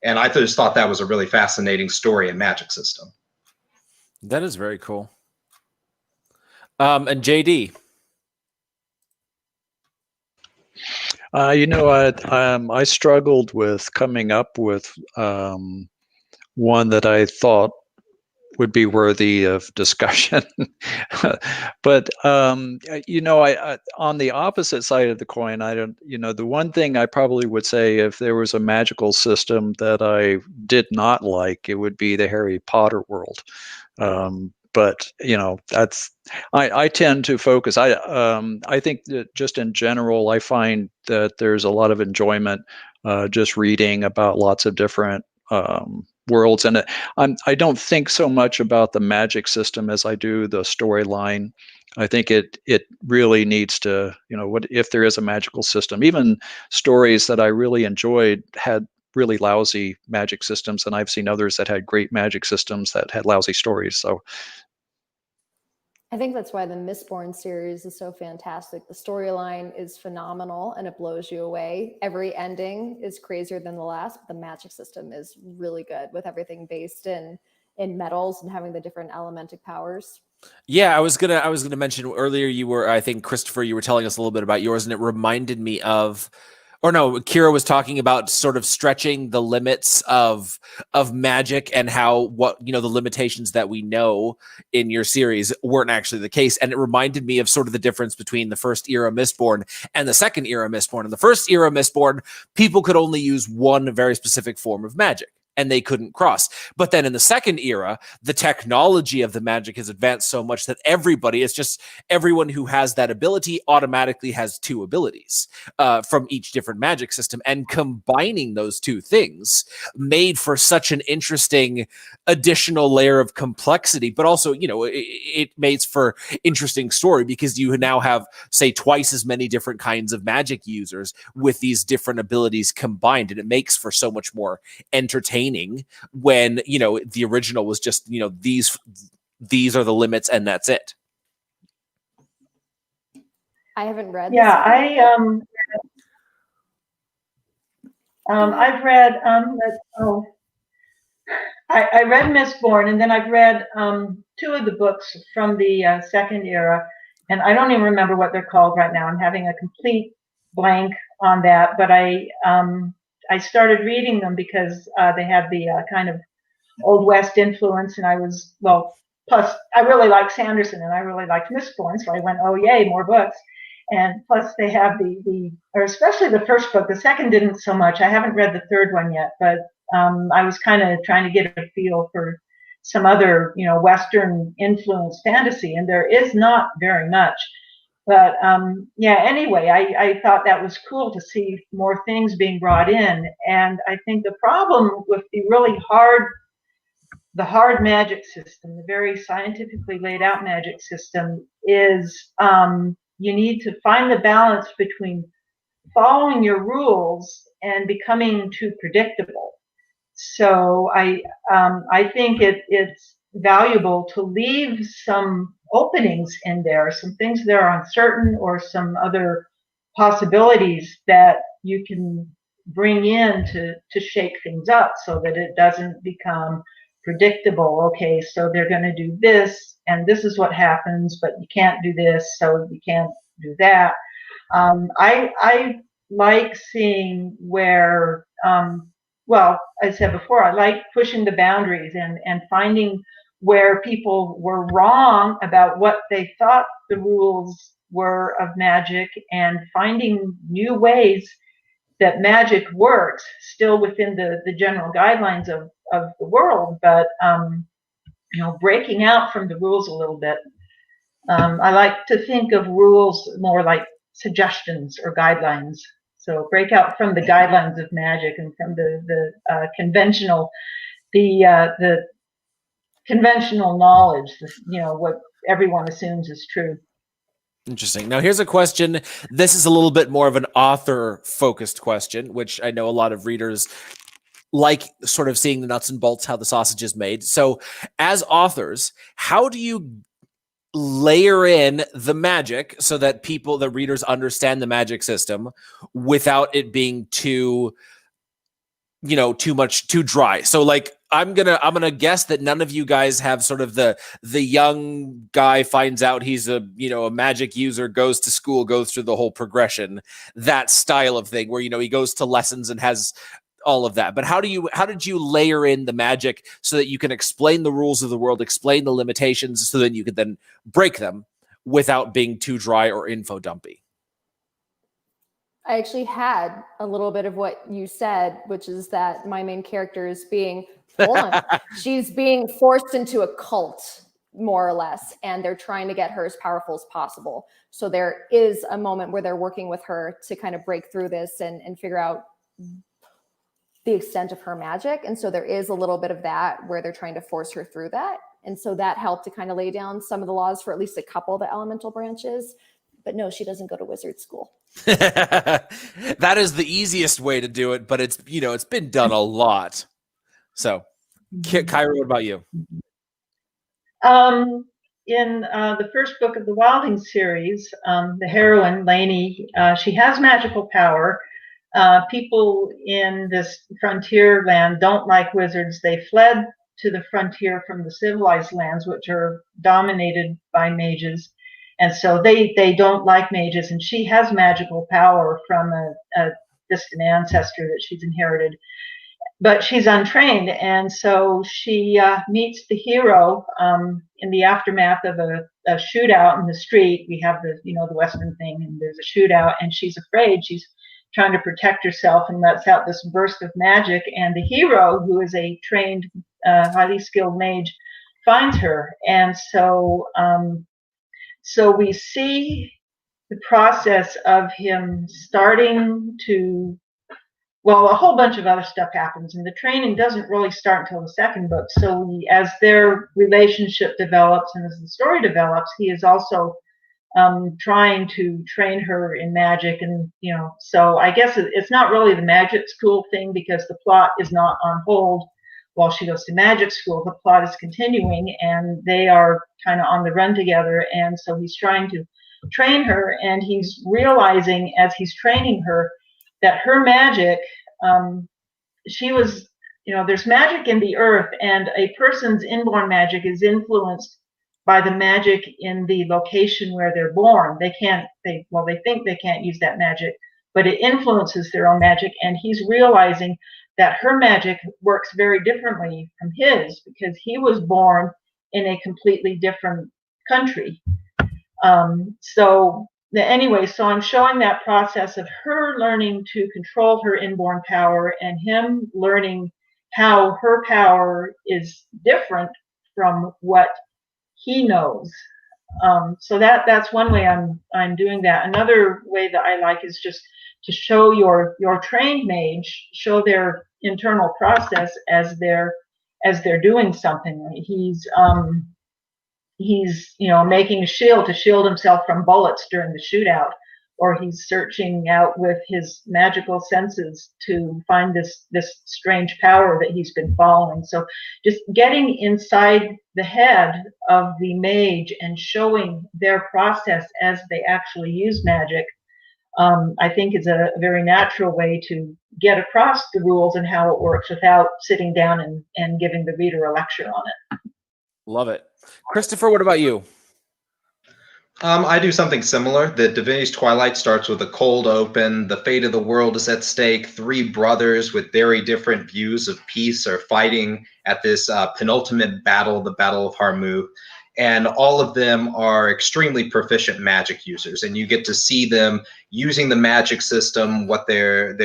And I just thought that was a really fascinating story and magic system. That is very cool. And JD. I struggled with coming up with one that I thought would be worthy of discussion. But on the opposite side of the coin, the one thing I probably would say, if there was a magical system that I did not like, it would be the Harry Potter world. But I tend to focus. I think that just in general, I find that there's a lot of enjoyment just reading about lots of different worlds, and I don't think so much about the magic system as I do the storyline. I think it really needs to, what if there is a magical system? Even stories that I really enjoyed had really lousy magic systems, and I've seen others that had great magic systems that had lousy stories. So I think that's why the Mistborn series is so fantastic. The storyline is phenomenal and it blows you away. Every ending is crazier than the last, but the magic system is really good with everything based in metals and having the different elementic powers. Yeah, I was gonna mention earlier, I think Christopher, you were telling us a little bit about yours, and it reminded me of Or no, Kyra was talking about sort of stretching the limits of magic and how the limitations that we know in your series weren't actually the case. And it reminded me of sort of the difference between the first era Mistborn and the second era Mistborn. In the first era Mistborn, people could only use one very specific form of magic, and they couldn't cross. But then in the second era, the technology of the magic has advanced so much that everyone who has that ability automatically has two abilities from each different magic system. And combining those two things made for such an interesting additional layer of complexity, but also, it makes for interesting story because you now have, say, twice as many different kinds of magic users with these different abilities combined. And it makes for so much more entertaining when the original was just these are the limits and that's it. I haven't read. Yeah, I've read I read Mistborn, and then I've read two of the books from the second era, and I don't even remember what they're called right now. I'm having a complete blank on that, but I started reading them because they have the kind of Old West influence, and plus I really like Sanderson, and I really liked Mistborn, so I went, oh yay, more books. And plus they have or especially the first book. The second didn't so much. I haven't read the third one yet, but I was kind of trying to get a feel for some other, Western influenced fantasy, and there is not very much. But anyway, I thought that was cool to see more things being brought in. And I think the problem with the hard magic system, the very scientifically laid out magic system, is you need to find the balance between following your rules and becoming too predictable. So I think it's valuable to leave some openings in there, some things that are uncertain, or some other possibilities that you can bring in to shake things up so that it doesn't become predictable. Okay, so they're going to do this, and this is what happens, but you can't do this, so you can't do that. I like seeing where, I said before, I like pushing the boundaries and finding where people were wrong about what they thought the rules were of magic, and finding new ways that magic works, still within the general guidelines of the world, but breaking out from the rules a little bit. I like to think of rules more like suggestions or guidelines. So break out from the guidelines of magic and from the conventional knowledge, what everyone assumes is true. Interesting. Now, here's a question. This is a little bit more of an author-focused question, which I know a lot of readers like sort of seeing the nuts and bolts, how the sausage is made. So, as authors, how do you layer in the magic so that the readers understand the magic system without it being too dry? So, like, I'm gonna guess that none of you guys have sort of the young guy finds out he's a magic user, goes to school, goes through the whole progression, that style of thing where he goes to lessons and has all of that. But how did you layer in the magic so that you can explain the rules of the world, explain the limitations, so that you could then break them without being too dry or info dumpy? I actually had a little bit of what you said, which is that my main character is she's being forced into a cult, more or less, and they're trying to get her as powerful as possible. So there is a moment where they're working with her to kind of break through this and figure out the extent of her magic. And so there is a little bit of that where they're trying to force her through that. And so that helped to kind of lay down some of the laws for at least a couple of the elemental branches. But no, she doesn't go to wizard school. That is the easiest way to do it, but it's been done a lot. So, Kyra, what about you? In the first book of the Wilding series, the heroine, Lainey, she has magical power. People in this frontier land don't like wizards. They fled to the frontier from the civilized lands, which are dominated by mages. And so they don't like mages, and she has magical power from a distant ancestor that she's inherited. But she's untrained, and so she meets the hero in the aftermath of a shootout in the street. We have the the Western thing, and there's a shootout, and she's afraid. She's trying to protect herself, and lets out this burst of magic. And the hero, who is a trained, highly skilled mage, finds her, and so we see the process of him starting to. Well, a whole bunch of other stuff happens, and the training doesn't really start until the second book. So as their relationship develops and as the story develops, he is also trying to train her in magic. And so I guess it's not really the magic school thing, because the plot is not on hold while she goes to magic school. The plot is continuing, and they are kind of on the run together. And so he's trying to train her, and he's realizing as he's training her that her magic, she was, there's magic in the earth, and a person's inborn magic is influenced by the magic in the location where they're born. They think they can't use that magic, but it influences their own magic. And he's realizing that her magic works very differently from his, because he was born in a completely different country. So I'm showing that process of her learning to control her inborn power, and him learning how her power is different from what he knows. So that's one way I'm doing that. Another way that I like is just to show your trained mage, show their internal process as they're doing something. He's making a shield to shield himself from bullets during the shootout, or he's searching out with his magical senses to find this strange power that he's been following. So just getting inside the head of the mage and showing their process as they actually use magic, I think is a very natural way to get across the rules and how it works without sitting down and giving the reader a lecture on it. Love it. Christopher, what about you? I do something similar. The Divinity's Twilight starts with a cold open. The fate of the world is at stake. Three brothers with very different views of peace are fighting at this penultimate battle, the Battle of Harmuth. And all of them are extremely proficient magic users. And you get to see them using the magic system, what their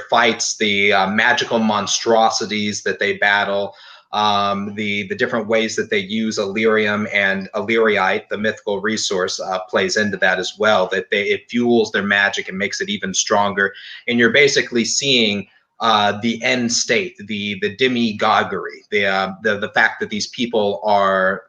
fights, the magical monstrosities that they battle, the different ways that they use Illyrium and Illyriite, the mythical resource, plays into that as well. That it fuels their magic and makes it even stronger. And you're basically seeing the end state, the demigogery, the fact that these people are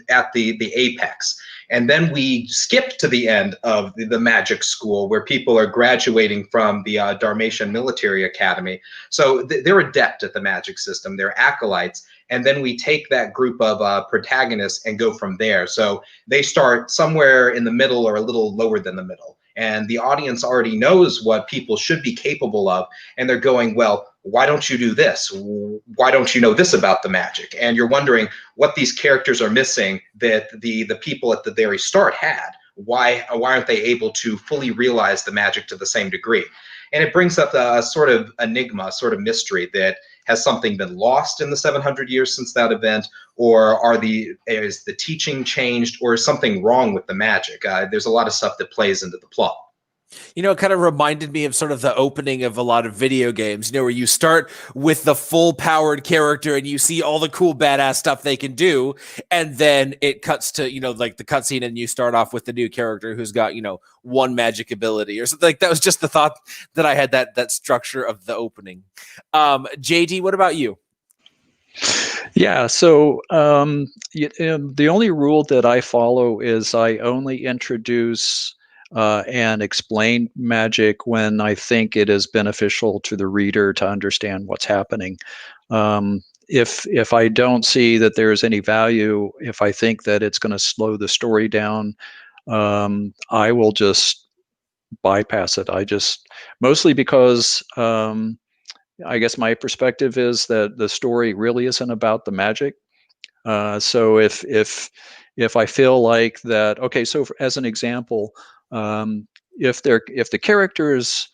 at the apex. And then we skip to the end of the magic school, where people are graduating from the Dalmatian Military Academy. So they're adept at the magic system, they're acolytes. And then we take that group of protagonists and go from there. So they start somewhere in the middle or a little lower than the middle. And the audience already knows what people should be capable of. And they're going, well, why don't you do this? Why don't you know this about the magic? And you're wondering what these characters are missing that the people at the very start had. Why aren't they able to fully realize the magic to the same degree? And it brings up a sort of enigma, a sort of mystery that has something been lost in the 700 years since that event, or is the teaching changed, or is something wrong with the magic? There's a lot of stuff that plays into the plot. You know, it kind of reminded me of sort of the opening of a lot of video games, where you start with the full powered character and you see all the cool badass stuff they can do. And then it cuts to, like the cutscene, and you start off with the new character who's got, one magic ability or something. Like that was just the thought that I had, that structure of the opening. JD, what about you? Yeah, so the only rule that I follow is I only introduce and explain magic when I think it is beneficial to the reader to understand what's happening. If I don't see that there's any value, if I think that it's going to slow the story down, I will just bypass it. Mostly because I guess my perspective is that the story really isn't about the magic. So if I feel like that, okay, so as an example, if the characters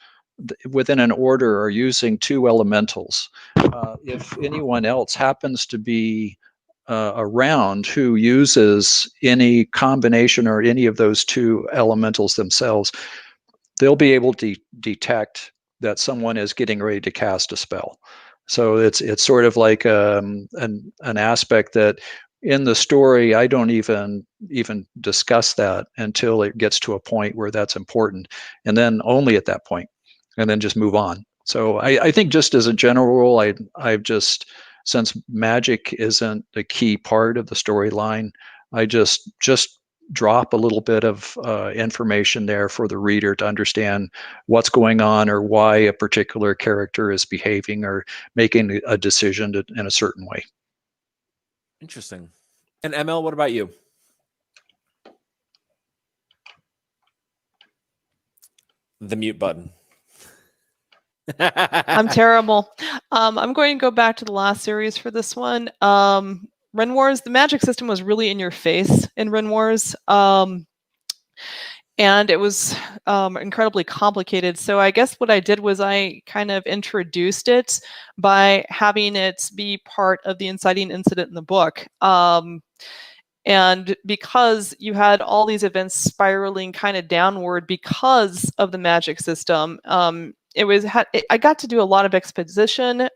within an order are using 2 elementals. If anyone else happens to be around who uses any combination or any of those 2 elementals themselves, they'll be able to detect that someone is getting ready to cast a spell. So it's sort of like an aspect that in the story I don't even discuss that until it gets to a point where that's important, and then only at that point, and then just move on. So I think just as a general rule, I've just, since magic isn't a key part of the storyline, I just drop a little bit of information there for the reader to understand what's going on or why a particular character is behaving or making a decision in a certain way. Interesting. And ML, what about you? The mute button. I'm terrible. I'm going to go back to the last series for this one. Ren Wars, the magic system was really in your face in Ren Wars. And it was incredibly complicated. So I guess what I did was I kind of introduced it by having it be part of the inciting incident in the book. And because you had all these events spiraling kind of downward because of the magic system, I got to do a lot of exposition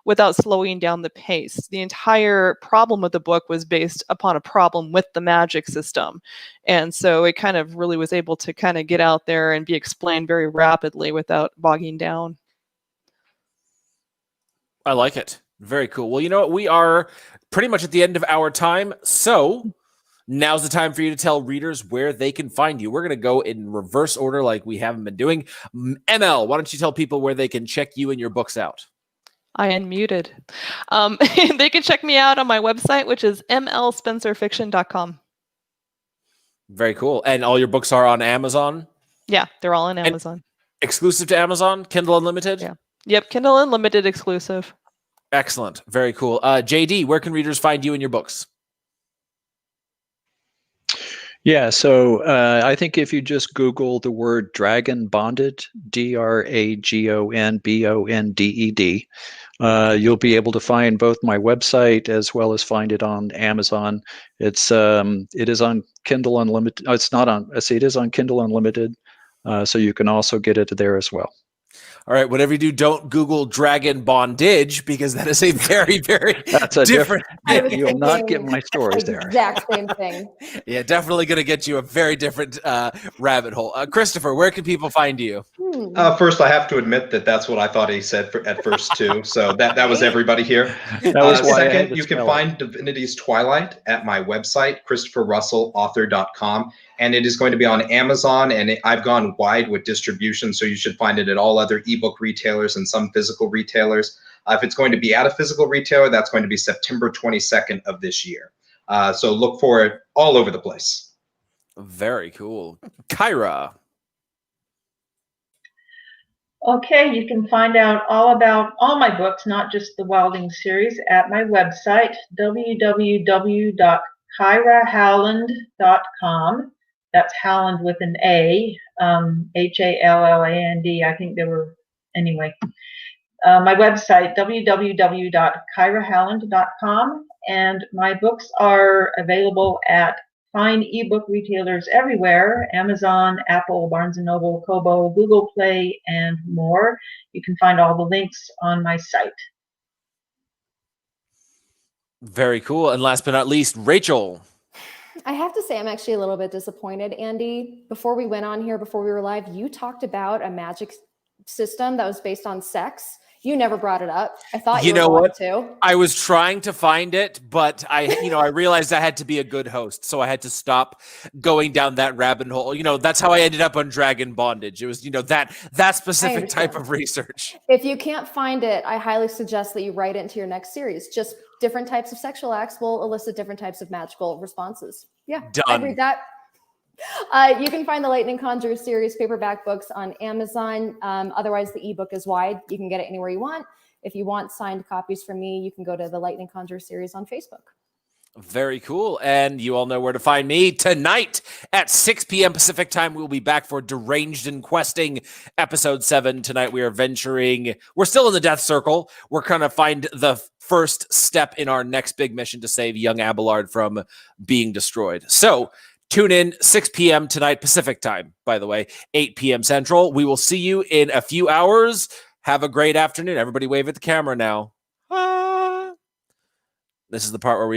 without slowing down the pace. The entire problem of the book was based upon a problem with the magic system. And so it kind of really was able to kind of get out there and be explained very rapidly without bogging down. I like it. Very cool. Well, you know what? We are pretty much at the end of our time. So now's the time for you to tell readers where they can find you. We're going to go in reverse order like we haven't been doing. ML, why don't you tell people where they can check you and your books out? I unmuted. They can check me out on my website, which is mlspencerfiction.com. Very cool. And all your books are on Amazon? Yeah, they're all on Amazon. And exclusive to Amazon? Kindle Unlimited? Yeah. Yep, Kindle Unlimited exclusive. Excellent. Very cool. JD, where can readers find you and your books? Yeah, so I think if you just Google the word Dragon Bonded, DragonBonded, you'll be able to find both my website as well as find it on Amazon. It is on Kindle Unlimited. Oh, it's not on. It is on Kindle Unlimited, so you can also get it there as well. All right, whatever you do, don't Google Dragon Bondage, because that is a very, very That's a different. You'll not get my stories there. Exact same thing. Yeah, definitely going to get you a very different rabbit hole. Christopher, where can people find you? First, I have to admit that that's what I thought he said at first too. So that was everybody here. That was why I had second, to you can spell find Divinity's Twilight at my website, ChristopherRussellAuthor.com. And it is going to be on Amazon, and I've gone wide with distribution, so you should find it at all other ebook retailers and some physical retailers. If it's going to be at a physical retailer, that's going to be September 22nd of this year. So look for it all over the place. Very cool. Kyra. Okay, you can find out all about all my books, not just the Wilding series, at my website, www.KyraHalland.com. That's Halland with an A, Halland. I think anyway. My website, www.KyraHalland.com. And my books are available at fine ebook retailers everywhere: Amazon, Apple, Barnes & Noble, Kobo, Google Play, and more. You can find all the links on my site. Very cool. And last but not least, Rachel. I have to say, I'm actually a little bit disappointed, Andy. Before we went on here, before we were live, you talked about a magic system that was based on sex. You never brought it up. I thought you were going to. I was trying to find it, but I realized I had to be a good host, so I had to stop going down that rabbit hole. That's how I ended up on Dragon Bondage. It was, that specific type of research. If you can't find it, I highly suggest that you write it into your next series. Just different types of sexual acts will elicit different types of magical responses. Yeah, done. I'd read that. You can find the Lightning Conjure series paperback books on Amazon. Otherwise, the ebook is wide. You can get it anywhere you want. If you want signed copies from me, you can go to the Lightning Conjure series on Facebook. Very cool. And you all know where to find me tonight at 6 p.m. Pacific time. We'll be back for Deranged and Questing episode 7. Tonight we are venturing. We're still in the Death Circle. We're going to find the first step in our next big mission to save young Abelard from being destroyed. So tune in 6 p.m. tonight Pacific time, by the way, 8 p.m. Central. We will see you in a few hours. Have a great afternoon. Everybody wave at the camera now. This is the part where we